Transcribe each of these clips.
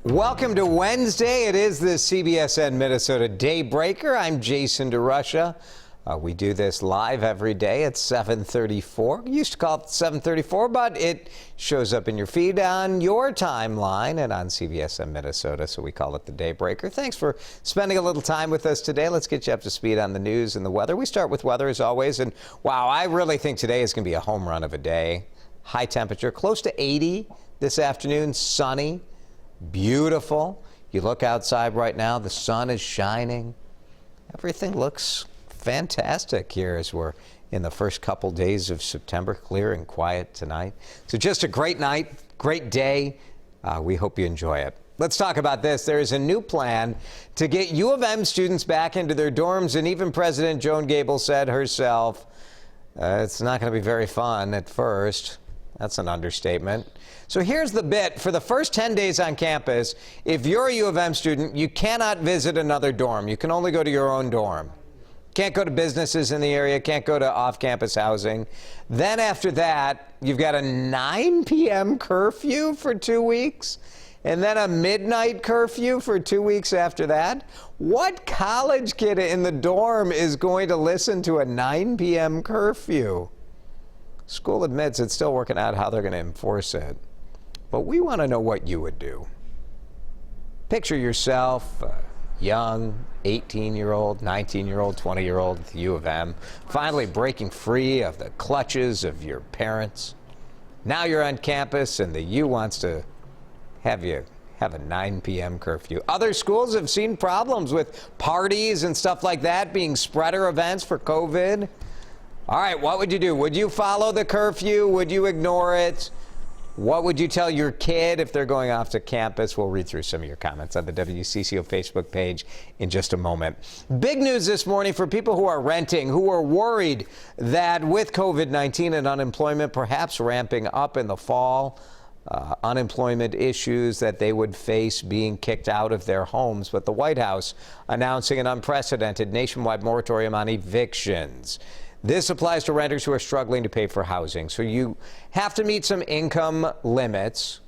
Welcome to Wednesday. It is the CBSN Minnesota Daybreaker. I'm Jason DeRusha. We do this live every day at 7:34. We used to call it 7:34, but it shows up in your feed on your timeline and on CBSN Minnesota, so we call it the Daybreaker. Thanks for spending a little time with us today. Let's get you up to speed on the news and the weather. We start with weather as always, and wow, I really think today is going to be a home run of a day. High temperature, close to 80 this afternoon, sunny. Beautiful. You look outside right now, the sun is shining. Everything looks fantastic here as we're in the first couple days of September, clear and quiet tonight. So just a great night, great day. We hope you enjoy it. Let's talk about this. There is a new plan to get U of M students back into their dorms, and even President Joan Gable said herself, it's not going to be very fun at first. That's an understatement. So here's the bit. For the first 10 days on campus, if you're a U of M student, you cannot visit another dorm. You can only go to your own dorm. Can't go to businesses in the area, can't go to off-campus housing. Then after that, you've got a 9 p.m. curfew for 2 weeks, and then a midnight curfew for 2 weeks after that. What college kid in the dorm is going to listen to a 9 p.m. curfew? School admits it's still working out how they're going to enforce it. But we want to know what you would do. Picture yourself, young 18-year-old, 19-year-old, 20-year-old at the U of M, finally breaking free of the clutches of your parents. Now you're on campus and the U wants to have you have a 9 p.m. curfew. Other schools have seen problems with parties and stuff like that being spreader events for COVID. All right, what would you do? Would you follow the curfew? Would you ignore it? What would you tell your kid if they're going off to campus? We'll read through some of your comments on the WCCO Facebook page in just a moment. Big news this morning for people who are renting, who are worried that with COVID-19 and unemployment perhaps ramping up in the fall, unemployment issues that they would face being kicked out of their homes. But the White House announcing an unprecedented nationwide moratorium on evictions. This applies to renters who are struggling to pay for housing. So you have to meet some income limits.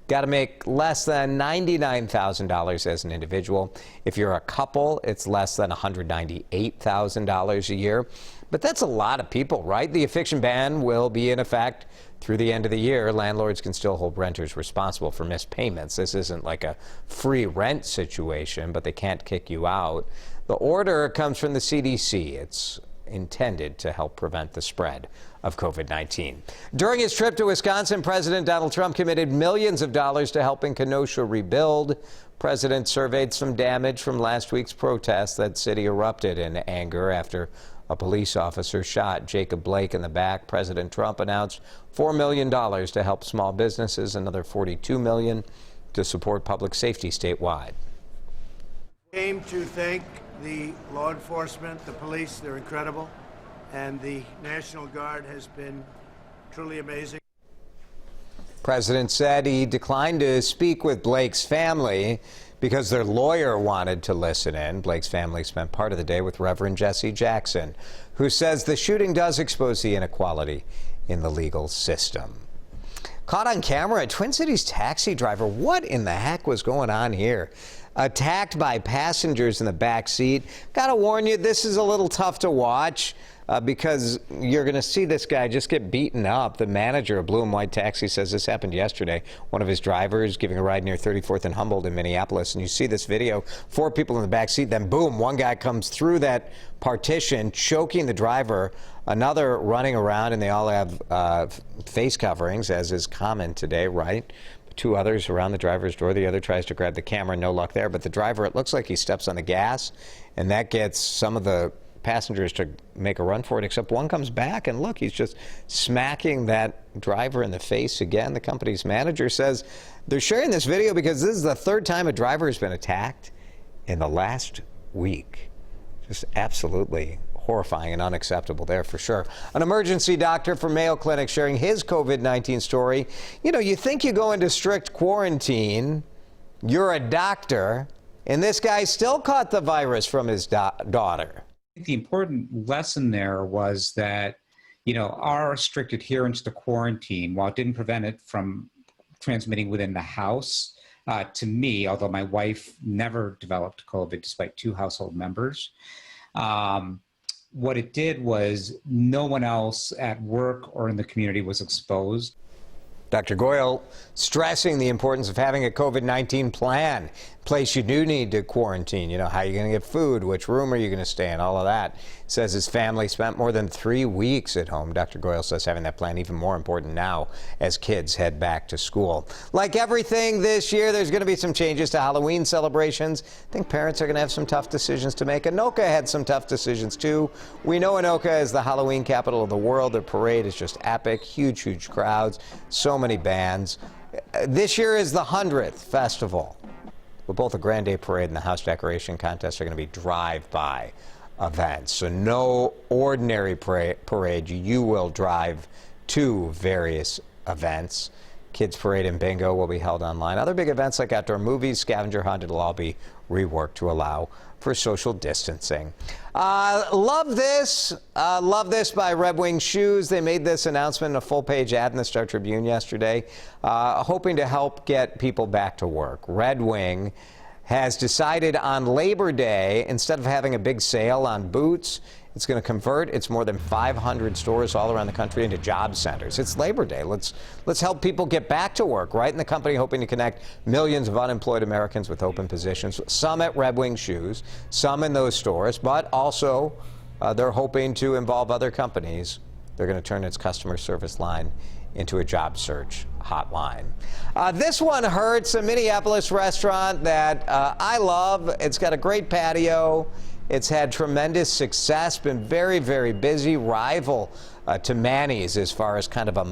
Got to make less than $99,000 as an individual. If you're a couple, it's less than $198,000 a year. But that's a lot of people, right? The eviction ban will be in effect through the end of the year. Landlords can still hold renters responsible for missed payments. This isn't like a free rent situation, but they can't kick you out. The order comes from the CDC. It's intended to help prevent the spread of COVID-19. During his trip to Wisconsin, President Donald Trump committed millions of dollars to helping Kenosha rebuild. President surveyed some damage from last week's protests. That city erupted in anger after a police officer shot Jacob Blake in the back. President Trump announced $4 million to help small businesses, another $42 million to support public safety statewide. Came to thank the law enforcement, the police, they're incredible, and the National Guard has been truly amazing. President said he declined to speak with Blake's family because their lawyer wanted to listen in. Blake's family spent part of the day with Reverend Jesse Jackson, who says the shooting does expose the inequality in the legal system. Caught on camera, a Twin Cities taxi driver. What in the heck was going on here? Attacked by passengers in the back seat. Gotta warn you, this is a little tough to watch because you're going to see this guy just get beaten up. The manager of Blue and White Taxi says this happened yesterday. One of his drivers giving a ride near 34th and Humboldt in Minneapolis, and you see this video, 4 people in the back seat, then boom, one guy comes through that partition, choking the driver, another running around, and they all have face coverings, as is common today, right? 2 others around the driver's door. The other tries to grab the camera. No luck there. But the driver, it looks like he steps on the gas, and that gets some of the passengers to make a run for it, except one comes back, and look, he's just smacking that driver in the face again. The company's manager says they're sharing this video because this is the 3rd time a driver has been attacked in the last week. Just absolutely horrifying and unacceptable there for sure. An emergency doctor from Mayo Clinic sharing his COVID-19 story. You know, you think you go into strict quarantine, you're a doctor, and this guy still caught the virus from his daughter. The important lesson there was that, you know, our strict adherence to quarantine, while it didn't prevent it from transmitting within the house, to me, although my wife never developed COVID despite 2 household members. What it did was no one else at work or in the community was exposed. Dr. Goyle stressing the importance of having a COVID-19 plan, place you do need to quarantine. You know, how you're going to get food, which room are you going to stay in, all of that. Says his family spent more than 3 weeks at home. Dr. Goyle says having that plan even more important now as kids head back to school. Like everything this year, there's going to be some changes to Halloween celebrations. I think parents are going to have some tough decisions to make. Anoka had some tough decisions too. We know Anoka is the Halloween capital of the world. Their parade is just epic, huge crowds, so many bands. This year is the 100th festival. But both the Grand Day Parade and the House Decoration Contest are going to be drive-by events. So no ordinary parade. You will drive to various events. Kids Parade and Bingo will be held online. Other big events like outdoor movies, scavenger hunt, it'll all be reworked to allow for social distancing. Love this by Red Wing Shoes. They made this announcement in a full-page ad in the Star Tribune yesterday, hoping to help get people back to work. Red Wing has decided on Labor Day, instead of having a big sale on boots, it's going to convert its more than 500 stores all around the country into job centers. It's Labor Day. Let's help people get back to work, right? And the company hoping to connect millions of unemployed Americans with open positions, some at Red Wing Shoes, some in those stores, but also they're hoping to involve other companies. They're going to turn its customer service line into a job search hotline. This one hurts. A Minneapolis restaurant that I love. It's got a great patio. It's had tremendous success, been very busy, rival to Manny's as far as kind of a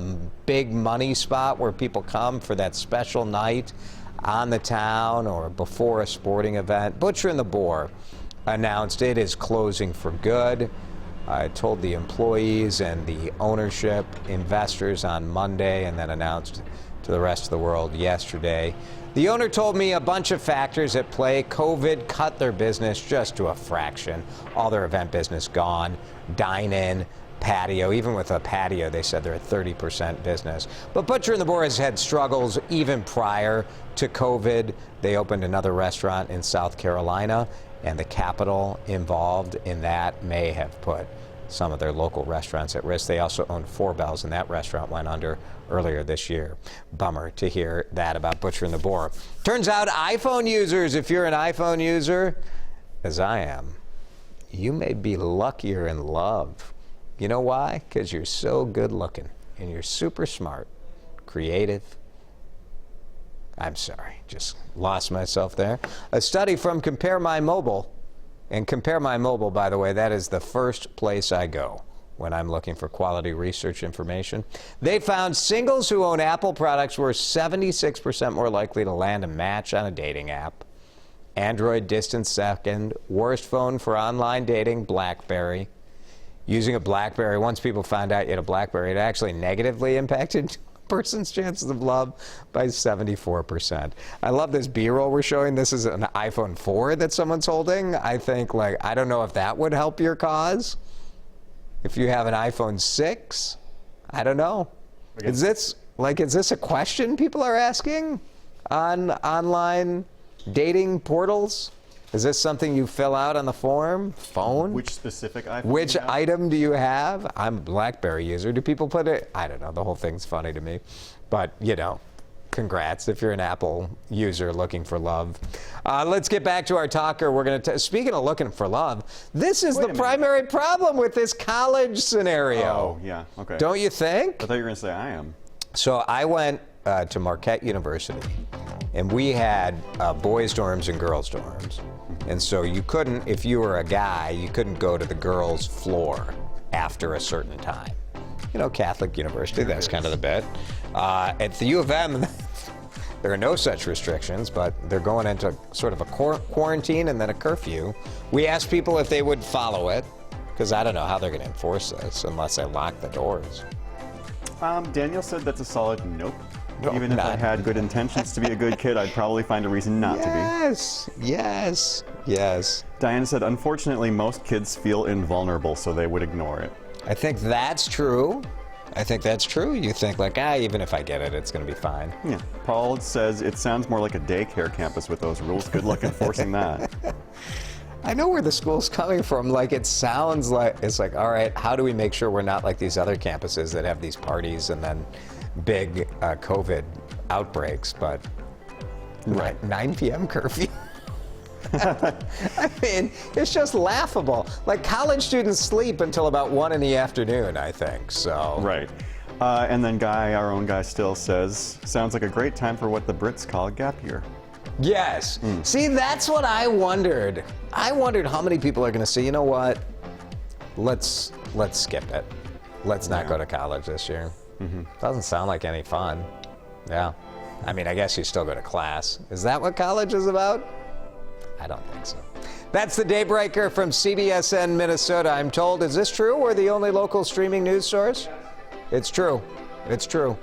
big money spot where people come for that special night on the town or before a sporting event. Butcher and the Boar announced it is closing for good. I told the employees and the ownership investors on Monday and then announced to the rest of the world yesterday. The owner told me a bunch of factors at play. COVID cut their business just to a fraction. All their event business gone. Dine-in, patio. Even with a patio, they said they're at 30% business. But Butcher and the Boar has had struggles even prior to COVID. They opened another restaurant in South Carolina, and the capital involved in that may have put some of their local restaurants at risk. They also own Four Bells, and that restaurant went under earlier this year. Bummer to hear that about Butcher and the Boar. Turns out iPhone users, if you're an iPhone user, as I am, you may be luckier in love. You know why? Because you're so good looking and you're super smart, creative. I'm sorry, just lost myself there. A study from Compare My Mobile. And Compare My Mobile, by the way, that is the first place I go when I'm looking for quality research information. They found singles who own Apple products were 76% more likely to land a match on a dating app. Android distant second. Worst phone for online dating, BlackBerry. Using a BlackBerry, once people found out you had a BlackBerry, it actually negatively impacted person's chances of love by 74%. I love this B-roll we're showing. This is an iPhone 4 that someone's holding. I think, I don't know if that would help your cause. If you have an iPhone 6, I don't know. Is this a question people are asking on online dating portals? Is this something you fill out on the form? Phone? Which specific iPhone? Which item do you have? I'm a BlackBerry user. Do people put it? I don't know. The whole thing's funny to me. But, congrats if you're an Apple user looking for love. Let's get back to our talker. We're going to, speaking of looking for love, this is the primary problem with this college scenario. Oh, yeah. Okay. Don't you think? I thought you were going to say I am. So I went to Marquette University, and we had boys' dorms and girls' dorms. And so you couldn't, if you were a guy, you couldn't go to the girls' floor after a certain time. Catholic University, that's kind of the bit. At the U of M, there are no such restrictions, but they're going into sort of a quarantine and then a curfew. We asked people if they would follow it, because I don't know how they're going to enforce this unless they lock the doors. Daniel said that's a solid nope. No, Even if I had good intentions to be a good kid, I'd probably find a reason not to be. Yes. Diana said, unfortunately, most kids feel invulnerable, so they would ignore it. I think that's true. I think that's true. You think like, even if I get it, it's going to be fine. Yeah. Paul says it sounds more like a daycare campus with those rules. Good luck enforcing that. I know where the school's coming from. Like, it sounds like, it's like, all right, how do we make sure we're not like these other campuses that have these parties and then big COVID outbreaks? But Right. 9 p.m. curfew. I mean, it's just laughable. Like, college students sleep until about 1 in the afternoon, I think, so. Right. And then our own guy still says, sounds like a great time for what the Brits call a gap year. Yes. See, that's what I wondered. I wondered how many people are going to say, you know what, let's skip it. Let's not go to college this year. Doesn't sound like any fun. Yeah. I mean, I guess you still go to class. Is that what college is about? I don't think so. That's the Daybreaker from CBSN Minnesota. I'm told, is this true? We're the only local streaming news source? It's true. It's true.